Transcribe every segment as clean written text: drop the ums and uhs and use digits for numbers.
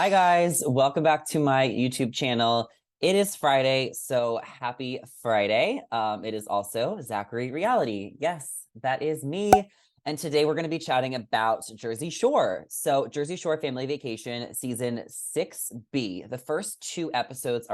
Hi guys, welcome back to my YouTube channel. It is Friday, so happy Friday. It is also Zachary Reality. Yes, that is me. And today we're going to be chatting about Jersey Shore. So Jersey Shore Family Vacation season 6B. The first two episodes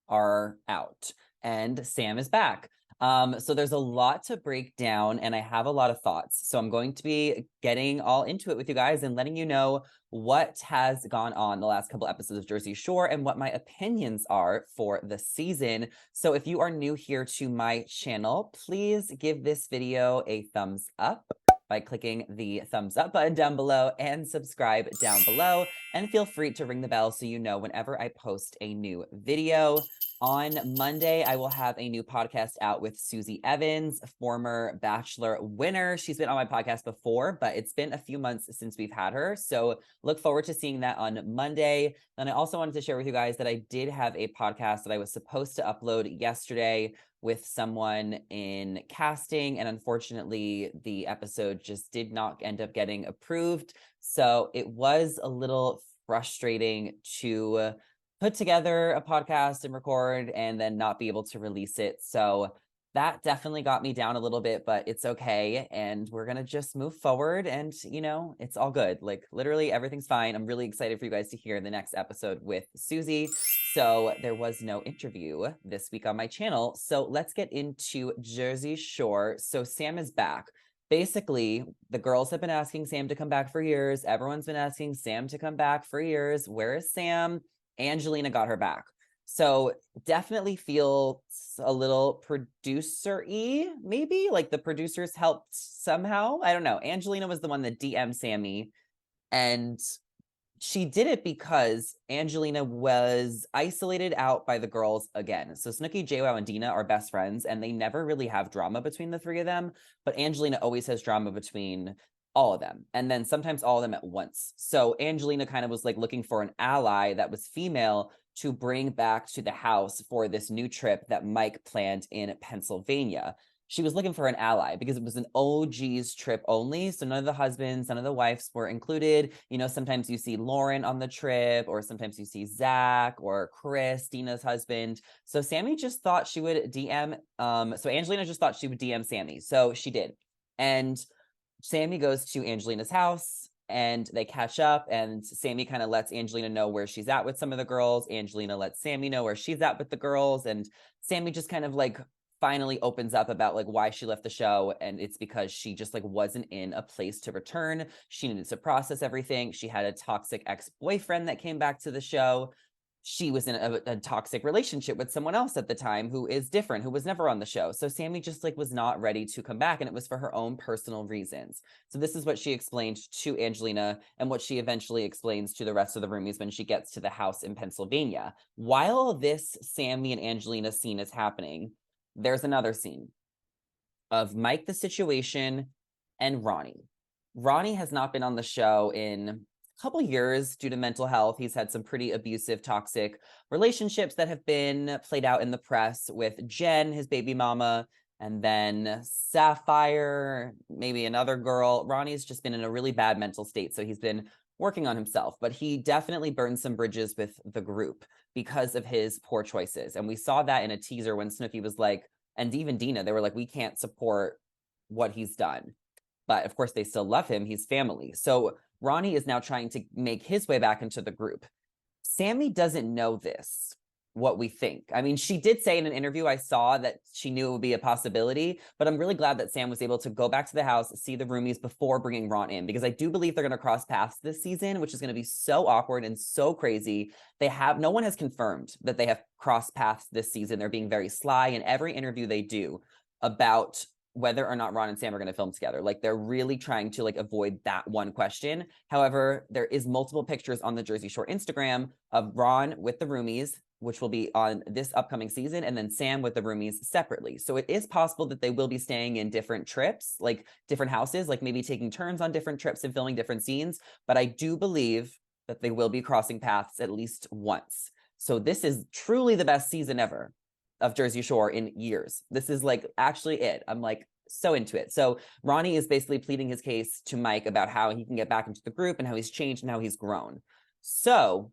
are out, and Sam is back. So there's a lot to break down and I have a lot of thoughts. So I'm going to be getting all into it with you guys and letting you know what has gone on the last couple episodes of Jersey Shore and what my opinions are for the season. So if you are new here to my channel, please give this video a thumbs up by clicking the thumbs up button down below and subscribe down below. And feel free to ring the bell so you know whenever I post a new video. On Monday, I will have a new podcast out with Susie Evans, former Bachelor winner. She's been on my podcast before, but it's been a few months since we've had her. So look forward to seeing that on Monday. And I also wanted to share with you guys that I did have a podcast that I was supposed to upload yesterday with someone in casting. And unfortunately, the episode just did not end up getting approved. So it was a little frustrating to put together a podcast and record and then not be able to release it. So that definitely got me down a little bit, but it's okay. And we're going to just move forward and, it's all good. Like literally everything's fine. I'm really excited for you guys to hear the next episode with Susie. So there was no interview this week on my channel. So let's get into Jersey Shore. So Sam is back. Basically, the girls have been asking Sam to come back for years. Everyone's been asking Sam to come back for years. Where is Sam? Angelina got her back. So definitely feel a little producer-y, maybe like the producers helped somehow. I don't know. Angelina was the one that DM'd Sammi, and she did it because Angelina was isolated out by the girls again. So Snooki, JWoww, and Deena are best friends, and they never really have drama between the three of them. But Angelina always has drama between all of them, and then sometimes all of them at once. So Angelina kind of was like looking for an ally that was female to bring back to the house for this new trip that Mike planned in Pennsylvania. She was looking for an ally because it was an OG's trip only. So none of the husbands, none of the wives were included. Sometimes you see Lauren on the trip, or sometimes you see Zach or Chris, Dina's husband. So Sammi just thought she would DM, so Angelina just thought she would DM Sammi. So she did. And Sammi goes to Angelina's house and they catch up, and Sammi kind of lets Angelina know where she's at with some of the girls. Angelina lets Sammi know where she's at with the girls, and Sammi just kind of like finally opens up about like why she left the show, and it's because she just like wasn't in a place to return. She needed to process everything. She had a toxic ex-boyfriend that came back to the show. She was in a toxic relationship with someone else at the time who is different, who was never on the show. So Sammi just like was not ready to come back, and it was for her own personal reasons. So this is what she explained to Angelina and what she eventually explains to the rest of the roomies when she gets to the house in Pennsylvania. While this Sammi and Angelina scene is happening, there's another scene of Mike the Situation and Ronnie. Ronnie has not been on the show in couple years due to mental health. He's had some pretty abusive, toxic relationships that have been played out in the press with Jen, his baby mama, and then Sapphire, maybe another girl. Ronnie's just been in a really bad mental state, so he's been working on himself, but he definitely burned some bridges with the group because of his poor choices. And we saw that in a teaser when Snooki was like, and even Deena, they were like, we can't support what he's done. But of course, they still love him. He's family. So Ronnie is now trying to make his way back into the group. Sammi doesn't know this, what we think. I mean, she did say in an interview I saw that she knew it would be a possibility, but I'm really glad that Sam was able to go back to the house, see the roomies before bringing Ron in, because I do believe they're going to cross paths this season, which is going to be so awkward and so crazy. No one has confirmed that they have crossed paths this season. They're being very sly in every interview they do about whether or not Ron and Sam are going to film together. Like they're really trying to like avoid that one question. However, there is multiple pictures on the Jersey Shore Instagram of Ron with the roomies, which will be on this upcoming season, and then Sam with the roomies separately. So it is possible that they will be staying in different trips, like different houses, like maybe taking turns on different trips and filming different scenes. But I do believe that they will be crossing paths at least once. So this is truly the best season ever of Jersey Shore in years. This is like actually it. I'm like so into it. So Ronnie is basically pleading his case to Mike about how he can get back into the group and how he's changed and how he's grown. So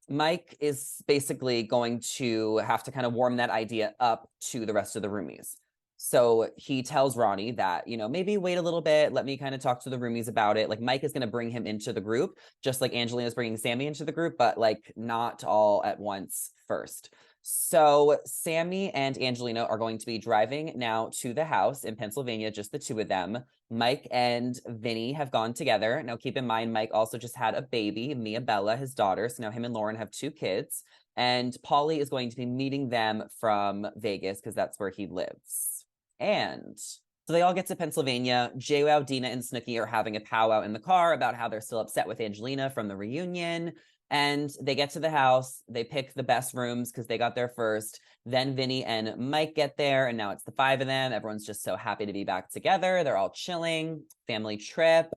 Mike is basically going to have to kind of warm that idea up to the rest of the roomies. So he tells Ronnie that, maybe wait a little bit, let me kind of talk to the roomies about it. Like Mike is going to bring him into the group, just like Angelina's bringing Sammi into the group, but like not all at once first. So Sammi and Angelina are going to be driving now to the house in Pennsylvania, just the two of them. Mike and Vinny have gone together. Now, keep in mind, Mike also just had a baby, Mia Bella, his daughter. So now him and Lauren have 2 kids. And Paulie is going to be meeting them from Vegas because that's where he lives. And so they all get to Pennsylvania. JWoww, Deena, and Snooki are having a powwow in the car about how they're still upset with Angelina from the reunion. And they get to the house. They pick the best rooms because they got there first. Then Vinny and Mike get there, and now it's the 5 of them. Everyone's just so happy to be back together. They're all chilling, family trip,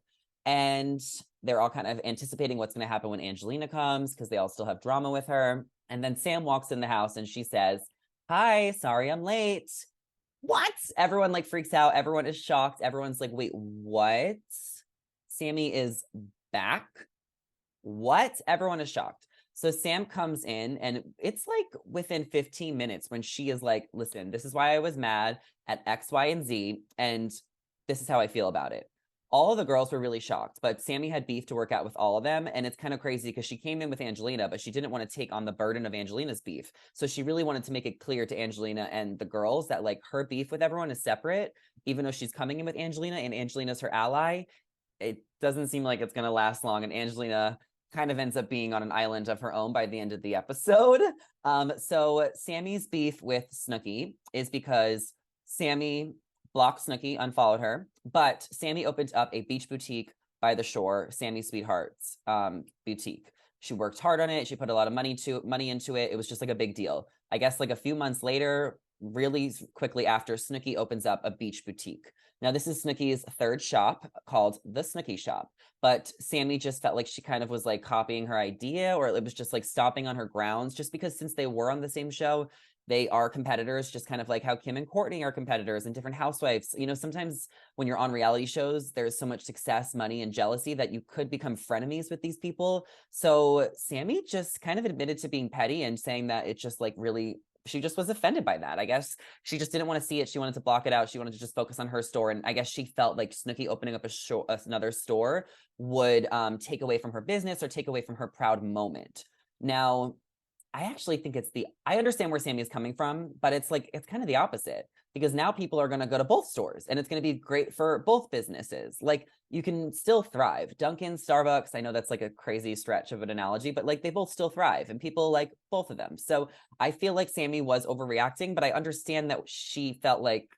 and they're all kind of anticipating what's going to happen when Angelina comes because they all still have drama with her. And then Sam walks in the house and she says, "Hi, sorry I'm late." What? Everyone like freaks out. Everyone is shocked. Everyone's like, wait, what? Sammi is back? What? Everyone is shocked. So Sam comes in and it's like within 15 minutes when she is like, listen, this is why I was mad at X, Y, and Z. And this is how I feel about it. All of the girls were really shocked, but Sammi had beef to work out with all of them. And it's kind of crazy because she came in with Angelina, but she didn't want to take on the burden of Angelina's beef. So she really wanted to make it clear to Angelina and the girls that like her beef with everyone is separate, even though she's coming in with Angelina and Angelina's her ally. It doesn't seem like it's going to last long. And Angelina kind of ends up being on an island of her own by the end of the episode. So Sammy's beef with Snooki is because Sammi blocked Snooki, unfollowed her, but Sammi opened up a beach boutique by the shore, Sammi Sweetheart's boutique. She worked hard on it. She put a lot of money into it. It was just like a big deal. I guess like a few months later, really quickly after, Snooki opens up a beach boutique. Now, this is Snooki's 3rd shop called the Snooki Shop, but Sammi just felt like she kind of was like copying her idea, or it was just like stopping on her grounds, just because since they were on the same show, they are competitors, just kind of like how Kim and Courtney are competitors and different housewives. Sometimes when you're on reality shows, there's so much success, money, and jealousy that you could become frenemies with these people. So Sammi just kind of admitted to being petty and saying that it just like really, she just was offended by that. I guess she just didn't want to see it. She wanted to block it out. She wanted to just focus on her store. And I guess she felt like Snooki opening up another store would take away from her business or take away from her proud moment. Now, I actually think I understand where Sammi is coming from, but it's kind of the opposite, because now people are going to go to both stores and it's going to be great for both businesses. Like you can still thrive. Dunkin', Starbucks, I know that's like a crazy stretch of an analogy, but like they both still thrive and people like both of them. So I feel like Sammi was overreacting, but I understand that she felt like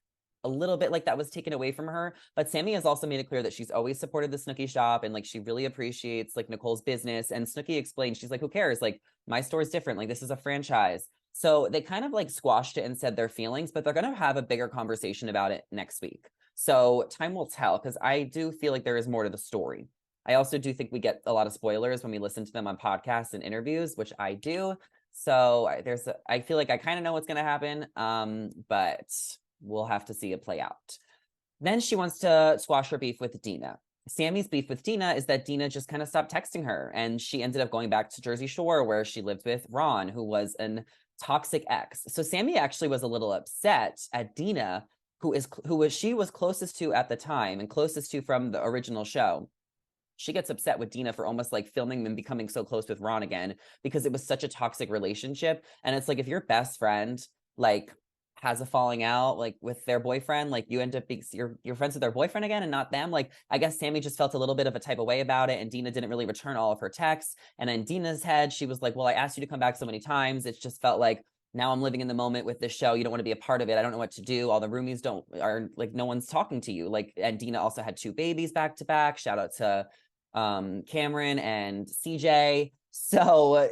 a little bit like that was taken away from her. But Sammi has also made it clear that she's always supported the Snooki shop and like she really appreciates like Nicole's business. And Snooki explained, she's like, who cares? Like my store is different. Like this is a franchise. So they kind of like squashed it and said their feelings, but they're going to have a bigger conversation about it next week. So time will tell, because I do feel like there is more to the story. I also do think we get a lot of spoilers when we listen to them on podcasts and interviews, which I do. So I feel like I kind of know what's going to happen, but we'll have to see it play out. Then she wants to squash her beef with Deena. Sammy's beef with Deena is that Deena just kind of stopped texting her, and she ended up going back to Jersey Shore where she lived with Ron, who was an toxic ex. So Sammi actually was a little upset at Deena, who she was closest to at the time and closest to from the original show. She gets upset with Deena for almost like filming them becoming so close with Ron again, because it was such a toxic relationship. And it's like, if your best friend like has a falling out like with their boyfriend, like you end up being you're friends with their boyfriend again and not them. Like I guess Sammi just felt a little bit of a type of way about it, and Deena didn't really return all of her texts. And in Deena's head, she was like, well, I asked you to come back so many times. It's just felt like now I'm living in the moment with this show. You don't want to be a part of it. I don't know what to do. All the roomies are like, no one's talking to you. Like, and Deena also had 2 babies back to back. Shout out to Cameron and CJ. So,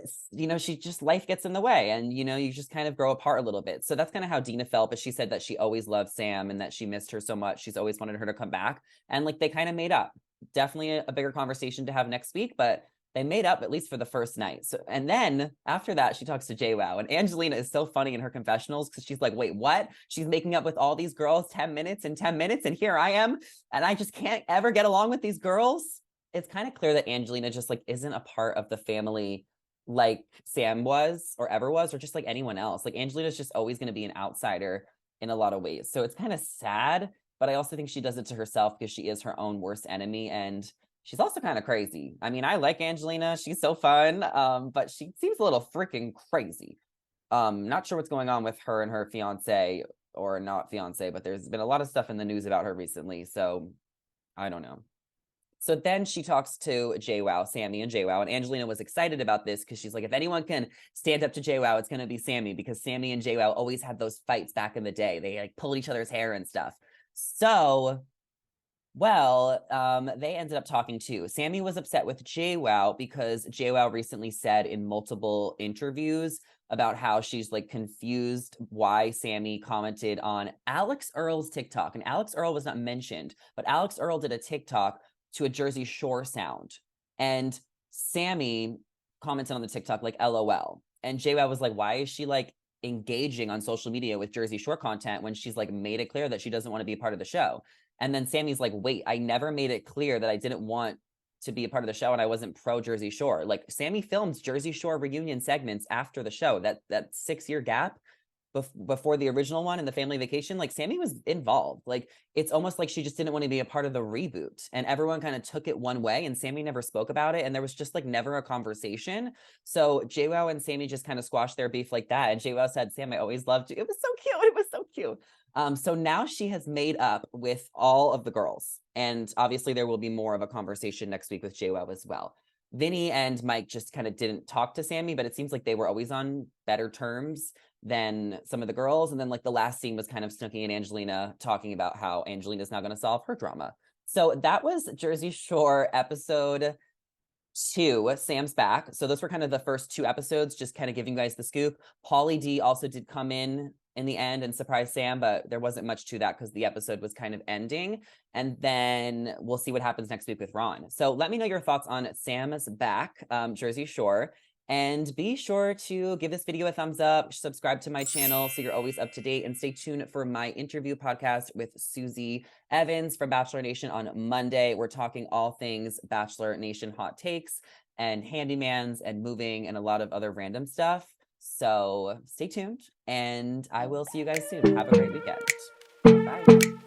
she just, life gets in the way, and, you just kind of grow apart a little bit. So that's kind of how Deena felt. But she said that she always loved Sam and that she missed her so much. She's always wanted her to come back. And like, they kind of made up. Definitely a bigger conversation to have next week, but they made up at least for the first night. So, and then after that, she talks to JWoww, and Angelina is so funny in her confessionals because she's like, wait, what? She's making up with all these girls 10 minutes and 10 minutes. And here I am. And I just can't ever get along with these girls. it's kind of clear that Angelina just like isn't a part of the family like Sam was or ever was, or just like anyone else. Like Angelina's just always going to be an outsider in a lot of ways. So it's kind of sad, but I also think she does it to herself because she is her own worst enemy. And she's also kind of crazy. I mean, I like Angelina. She's so fun. But she seems a little freaking crazy. Not sure what's going on with her and her fiance or not fiance, but there's been a lot of stuff in the news about her recently. So I don't know. So then she talks to JWoww, Sammi and JWoww, and Angelina was excited about this because she's like, if anyone can stand up to JWoww, it's going to be Sammi, because Sammi and JWoww always had those fights back in the day. They like pulled each other's hair and stuff. So, well, they ended up talking too. Sammi was upset with JWoww because JWoww recently said in multiple interviews about how she's like confused why Sammi commented on Alex Earl's TikTok. And Alex Earl was not mentioned, but Alex Earl did a TikTok to a Jersey Shore sound. And Sammi commented on the TikTok like LOL. And JWoww was like, why is she like engaging on social media with Jersey Shore content when she's like made it clear that she doesn't want to be a part of the show? And then Sammy's like, wait, I never made it clear that I didn't want to be a part of the show and I wasn't pro Jersey Shore. Like Sammi films Jersey Shore reunion segments after the show. That 6-year gap before the original one and the family vacation, like Sammi was involved. Like it's almost like she just didn't want to be a part of the reboot, and everyone kind of took it one way and Sammi never spoke about it, and there was just like never a conversation. So JWoww and Sammi just kind of squashed their beef like that, and JWoww said, Sam, I always loved you. It was so cute. It was so cute. So now she has made up with all of the girls, and obviously there will be more of a conversation next week with JWoww as well. Vinny and Mike just kind of didn't talk to Sammi, but it seems like they were always on better terms than some of the girls. And then like the last scene was kind of Snooki and Angelina talking about how Angelina's now going to solve her drama. So that was Jersey Shore episode 2, Sam's back. So those were kind of the first 2 episodes, just kind of giving you guys the scoop. Pauly D also did come in the end and surprise Sam, but there wasn't much to that because the episode was kind of ending. And then we'll see what happens next week with Ron. So let me know your thoughts on Sam's back, Jersey Shore. And be sure to give this video a thumbs up, subscribe to my channel so you're always up to date, and stay tuned for my interview podcast with Susie Evans from Bachelor Nation on Monday. We're talking all things Bachelor Nation hot takes and handymans and moving and a lot of other random stuff. So stay tuned, and I will see you guys soon. Have a great weekend. Bye.